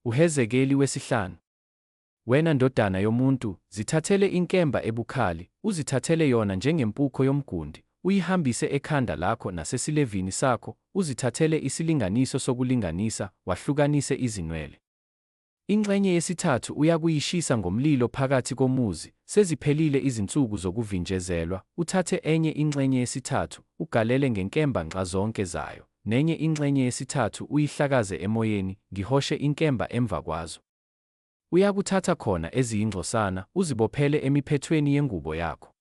uHezekeli 5. Wena ndodana yomuntu, zithathele inkemba ebukhali, uzithathele yona njengempukho yomgundi, uyihambise ekhanda lakho nasesilevini sakho, uzithathele isilinganiso sokulinganisa, wahlukanise izinwele. Ingxenye yesithathu uyakuyishisa ngomlilo phakathi komuzi, seziphelile izinsuku zokuvinjezelwa, uthathe enye ingxenye yesithathu, ugalele ngenkemba nxazonke zayo, nenye ingxenye yesithathu uyihlakaze emoyeni, ngihoshe inkemba emva kwazo. Uyakuthatha khona eziyingxosana, uzibophele emiphethweni yengubo yakho.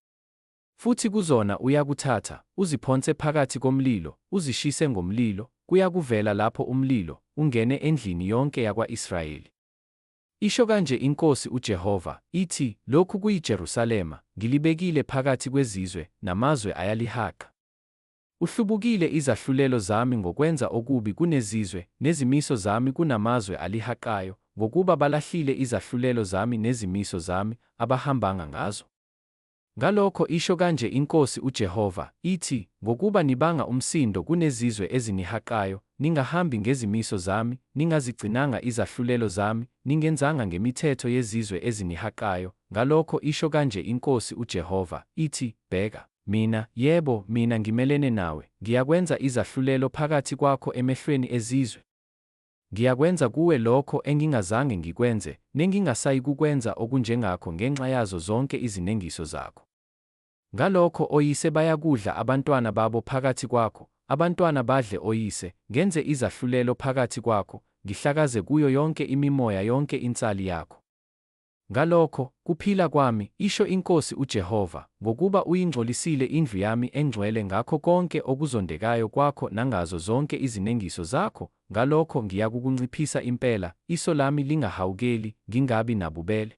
Futhi kuzona uyakuthatha, uziphonse phakathi komlilo, uzishise ngomlilo, kuyakuvela lapho umlilo, ungene endlini yonke yakwa-Israyeli. Isho kanje iNkosi uJehova, ithi, lokhu kuyiJerusalema, ngilibekile phakathi kwezizwe, namazwe ayalihaqa. Uhlubukile izahlulelo zami ngokwenza okubi kunezizwe, nezimiso zami kunamazwe alihaqayo, ngokuba balahlile izahlulelo zami nezimiso zami, abahambanga ngazo. Ngalokho isho kanje iNkosi uJehova, ithi, ngokuba nibanga umsindo kunezizwe ezinihaqayo, ningahambi ngezimiso zami, ningazigcinanga izahlulelo zami, ningenzanga ngemithetho yezizwe ezinihaqayo, ngalokho isho kanje iNkosi uJehova, ithi, bheka, yebo, mina ngimelene nawe, ngiyakwenza izahlulelo phakathi kwakho emehlweni ezizwe. Ngiyakwenza kuwe lokho engingazange ngikwenze, nengingasayi kukwenza okunjengakho ngenxa yazo zonke izinengiso zakho. Ngalokho oyise bayakudla abantwana babo phakathi kwakho, abantwana badle oyise, ngenze izahlulelo phakathi kwakho, ngihlakaze kuyo yonke imimoya yonke insali yakho. Ngalokho, kuphila kwami, isho iNkosi uJehova, ngokuba uyingcolisile indlu yami engcwele ngakho konke okuzondekayo kwakho nangazo zonke izinengiso zakho, ngalokho ngiyakukunciphisa impela, iso lami lingahawukeli, ngingabi nabubele.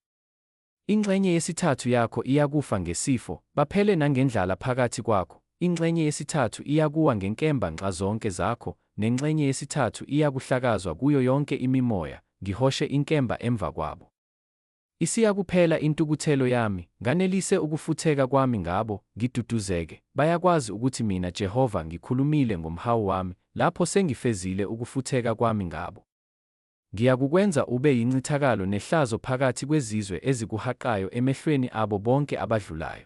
Ingxenye yesithathu yakho iyakufa ngesifo, baphele nangendlala phakathi kwakho, ingxenye yesithathu iyakuwa ngenkemba nxazonke zakho, nengxenye yesithathu iyakuhlakazwa kuyo yonke imimoya, ngihoshe inkemba emva kwabo. Isiyakuphela intukuthelo yami, nganelise ukufutheka kwami ngabo, ngiduduzeke, bayakwazi ukuthi mina Jehova ngikhulumile ngomhawu wami, lapho sengifezile ukufutheka kwami ngabo. Ngiyakukwenza ube yincithakalo nehlazo phakathi kwezizwe ezikuhaqayo emehlweni abo bonke abadlulayo.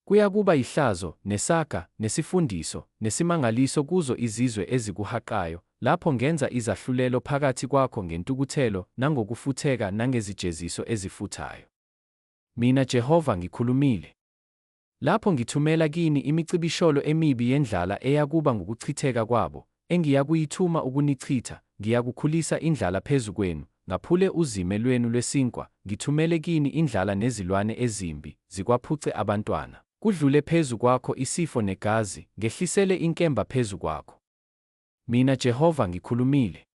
Kuyakuba yihlazo, nesaga, nesifundiso, nesimangaliso kuzo izizwe ezikuhaqayo, lapho ngenza izahlulelo phakathi kwakho ngentukuthelo nangokufutheka nangezijeziso ezifuthayo. Mina Jehova ngikhulumile. Lapho ngithumela kini imicibisholo emibi yendlala eyakuba ngukuchitheka kwabo, engiyakuyithuma ukunichitha, ngiyakukhulisa indlala phezu kwenu, ngaphule uzime lwenu lwesinkwa, ngithumele kini indlala nezilwane ezimbi, zikwaphuce abantwana. Kudlule phezu kwakho isifo negazi, ngehlisele inkemba phezu kwakho. Mina Jehova ngikhulumile.